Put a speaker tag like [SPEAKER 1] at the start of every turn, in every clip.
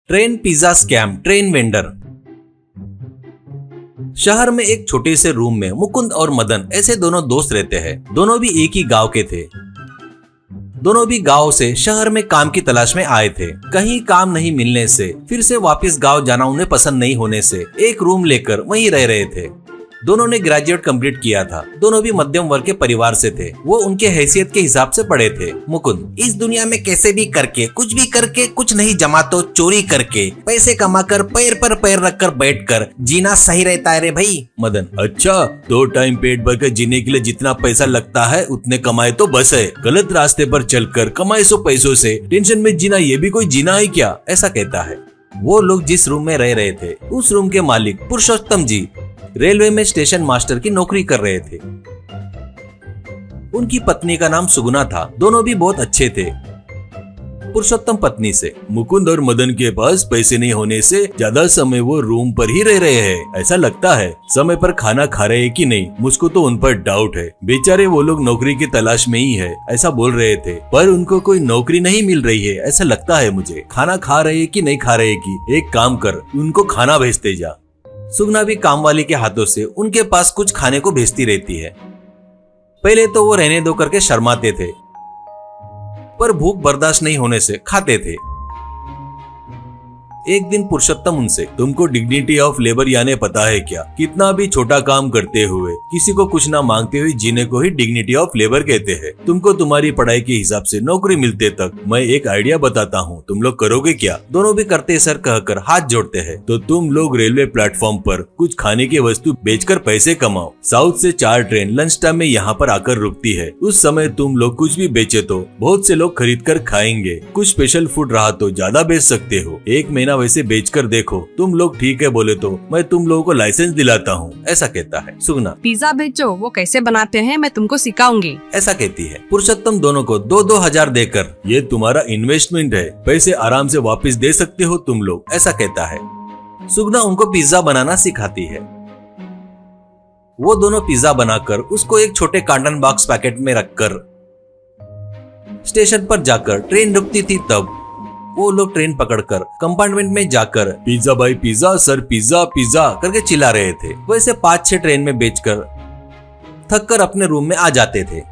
[SPEAKER 1] Train pizza scam. Train vendor. शहर में एक छोटे से रूम में मुकुंद और मदन ऐसे दोनों दोस्त रहते हैं। दोनों भी एक ही गांव के थे। दोनों भी गांव से शहर में काम की तलाश में आए थे। कहीं काम नहीं मिलने से फिर से वापस गांव जाना उन्हें पसंद नहीं होने से एक रूम लेकर वहीं रह रहे थे। दोनों ने ग्रेजुएट कंप्लीट किया था। दोनों भी मध्यम वर्ग के परिवार से थे। वो उनके हैसियत के हिसाब से पढ़े थे। मुकुंद, इस दुनिया में कैसे भी करके कुछ भी करके कुछ नहीं जमा तो चोरी करके पैसे कमाकर पैर पर पैर रखकर बैठकर जीना सही रहता है रे भाई। मदन, अच्छा 2 टाइम पेट भर कर जीने के लिए जितना पैसा लगता है उतने कमाए तो बस है। गलत रास्ते पर चलकर कमाए सो पैसों से टेंशन में जीना ये भी कोई जीना है क्या, ऐसा कहता है। वो लोग जिस रूम में रह रहे थे उस रूम के मालिक पुरुषोत्तम जी रेलवे में स्टेशन मास्टर की नौकरी कर रहे थे। उनकी पत्नी का नाम सुगुना था। दोनों भी बहुत अच्छे थे। पुरुषोत्तम पत्नी से, मुकुंद और मदन के पास पैसे नहीं होने से ज्यादा समय वो रूम पर ही रह रहे हैं। ऐसा लगता है समय पर खाना खा रहे हैं कि नहीं, मुझको तो उन पर डाउट है। बेचारे वो लोग नौकरी की तलाश में ही है, ऐसा बोल रहे थे, पर उनको कोई नौकरी नहीं मिल रही है ऐसा लगता है मुझे। खाना खा रहे हैं कि नहीं खा रहे की, एक काम कर उनको खाना भेजते जा। सुगना भी काम वाली के हाथों से उनके पास कुछ खाने को भेजती रहती है। पहले तो वो रहने दो करके शर्माते थे, पर भूख बर्दाश्त नहीं होने से खाते थे। एक दिन पुरुषोत्तम उनसे, तुमको डिग्निटी ऑफ लेबर यानी पता है क्या? कितना भी छोटा काम करते हुए किसी को कुछ ना मांगते हुए जीने को ही डिग्निटी ऑफ लेबर कहते हैं। तुमको तुम्हारी पढ़ाई के हिसाब से नौकरी मिलते तक मैं एक आइडिया बताता हूँ, तुम लोग करोगे क्या? दोनों भी करते सर कहकर हाथ जोड़ते हैं। तो तुम लोग रेलवे प्लेटफॉर्म पर कुछ खाने की वस्तु बेचकर पैसे कमाओ। साउथ से 4 ट्रेन लंच टाइम में यहाँ पर आकर रुकती है। उस समय तुम लोग कुछ भी बेचे तो बहुत से लोग खरीद कर खाएंगे। कुछ स्पेशल फूड रहा तो ज्यादा बेच सकते हो। 1 महीना वैसे बेचकर देखो, तुम लोग ठीक है बोले तो मैं तुम लोगों को लाइसेंस दिलाता हूँ, ऐसा कहता है। सुगना,
[SPEAKER 2] पिज्जा बेचो, वो कैसे बनाते हैं मैं तुमको सिखाऊंगी,
[SPEAKER 1] ऐसा कहती है। पुरुषोत्तम दोनों को 2-2 हजार देकर, ये तुम्हारा इन्वेस्टमेंट है, पैसे आराम से वापस दे सकते हो तुम लोग, ऐसा कहता है। सुगना उनको पिज्जा बनाना सिखाती है। वो दोनों पिज्जा बनाकर उसको एक छोटे कार्टन बॉक्स पैकेट में रखकर स्टेशन पर जाकर ट्रेन रुकती थी तब वो लोग ट्रेन पकड़कर कंपार्टमेंट में जाकर pizza by pizza sir pizza pizza करके चिल्ला रहे थे। वैसे 5-6 ट्रेन में बेचकर थककर अपने रूम में आ जाते थे।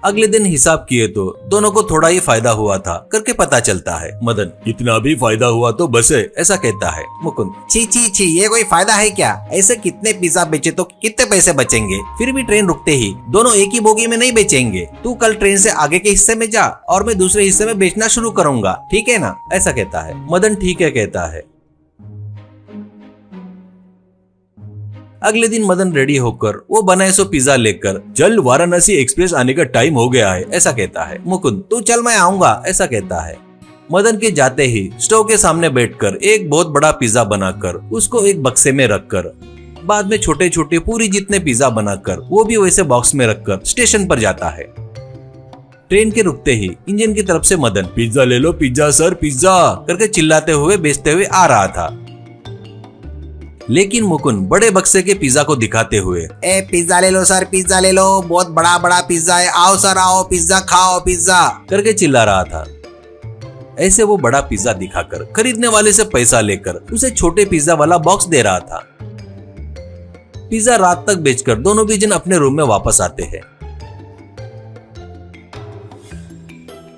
[SPEAKER 1] अगले दिन हिसाब किए तो दोनों को थोड़ा ही फायदा हुआ था करके पता चलता है। मदन, इतना भी फायदा हुआ तो बस है, ऐसा कहता है। मुकुंद, छी छी छी, ये कोई फायदा है क्या? ऐसे कितने पिज्जा बेचे तो कितने पैसे बचेंगे? फिर भी ट्रेन रुकते ही दोनों एक ही बोगी में नहीं बेचेंगे। तू कल ट्रेन से आगे के हिस्से में जा और मैं दूसरे हिस्से में बेचना शुरू करूंगा, ठीक है ना, ऐसा कहता है। मदन ठीक है कहता है। अगले दिन मदन रेडी होकर वो बनाए सो पिज्जा लेकर, चल वाराणसी एक्सप्रेस आने का टाइम हो गया है, ऐसा कहता है। मुकुंद, तू चल मैं आऊंगा, ऐसा कहता है। मदन के जाते ही स्टोव के सामने बैठकर एक बहुत बड़ा पिज्जा बनाकर उसको एक बक्से में रखकर बाद में छोटे छोटे पूरी जितने पिज्जा बनाकर वो भी वैसे बॉक्स में रखकर स्टेशन पर जाता है। ट्रेन के रुकते ही इंजन की तरफ से मदन, पिज्जा ले लो पिज्जा सर पिज्जा करके चिल्लाते हुए बेचते हुए आ रहा था। लेकिन मुकुंद बड़े बक्से के पिज्जा को दिखाते हुए, ए पिज्जा ले लो सर पिज्जा ले लो, बहुत बड़ा बड़ा पिज्जा है, आओ सर आओ पिज्जा खाओ पिज्जा करके चिल्ला रहा था। ऐसे वो बड़ा पिज्जा दिखाकर खरीदने वाले से पैसा लेकर उसे छोटे पिज्जा वाला बॉक्स दे रहा था। पिज्जा रात तक बेचकर दोनों भी जन अपने रूम में वापस आते हैं।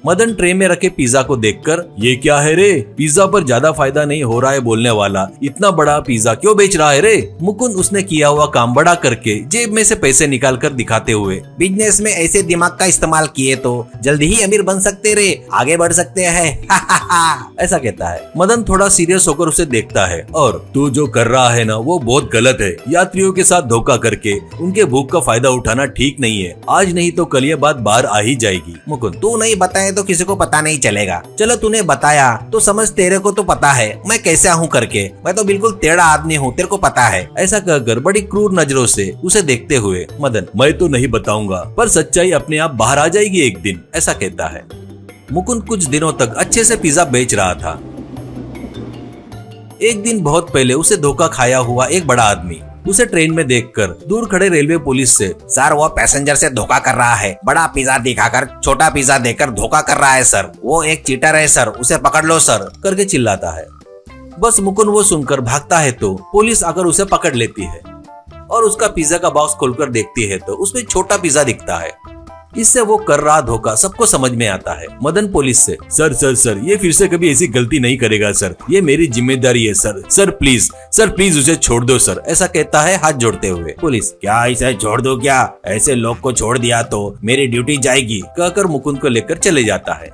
[SPEAKER 1] मदन ट्रे में रखे पिज्जा को देखकर, ये क्या है रे? पिज्जा पर ज्यादा फायदा नहीं हो रहा है बोलने वाला इतना बड़ा पिज्जा क्यों बेच रहा है रे? मुकुंद उसने किया हुआ काम बड़ा करके जेब में से पैसे निकाल कर दिखाते हुए, बिजनेस में ऐसे दिमाग का इस्तेमाल किए तो जल्दी ही अमीर बन सकते रे, आगे बढ़ सकते हैं ऐसा कहता है। मदन थोड़ा सीरियस होकर उसे देखता है और, तू जो कर रहा है ना वो बहुत गलत है। यात्रियों के साथ धोखा करके उनके भूख का फायदा उठाना ठीक नहीं है। आज नहीं तो कल ये बात बाहर आ ही जाएगी। मुकुंद, तू नहीं बताए तो किसी को पता नहीं चलेगा। चलो तूने बताया तो समझ, तेरे को तो पता है मैं कैसा हूँ करके, मैं तो बिल्कुल टेढ़ा आदमी हूँ, तेरे को पता है, ऐसा कहकर बड़ी क्रूर नजरों से उसे देखते हुए मदन, मैं तो नहीं बताऊंगा पर सच्चाई अपने आप बाहर आ जाएगी एक दिन, ऐसा कहता है। मुकुंद कुछ दिनों तक अच्छे से पिज्जा बेच रहा था। एक दिन बहुत पहले उसे धोखा खाया हुआ एक बड़ा आदमी उसे ट्रेन में देखकर दूर खड़े रेलवे पुलिस से,
[SPEAKER 3] सर वो पैसेंजर से धोखा कर रहा है, बड़ा पिज्जा दिखाकर छोटा पिज्जा देकर धोखा कर रहा है सर, वो एक चीटर है सर, उसे पकड़ लो सर
[SPEAKER 1] करके चिल्लाता है। बस मुकुंद वो सुनकर भागता है तो पुलिस आकर उसे पकड़ लेती है और उसका पिज्जा का बॉक्स खोलकर देखती है तो उसमें छोटा पिज्जा दिखता है। इससे वो कर रहा धोखा सबको समझ में आता है। मदन पुलिस से, सर सर सर ये फिर से कभी ऐसी गलती नहीं करेगा सर, ये मेरी जिम्मेदारी है सर, सर प्लीज उसे छोड़ दो सर, ऐसा कहता है हाथ जोड़ते हुए। पुलिस,
[SPEAKER 3] क्या इसे छोड़ दो क्या, ऐसे लोग को छोड़ दिया तो मेरी ड्यूटी जाएगी,
[SPEAKER 1] कहकर मुकुंद को लेकर चले जाता है।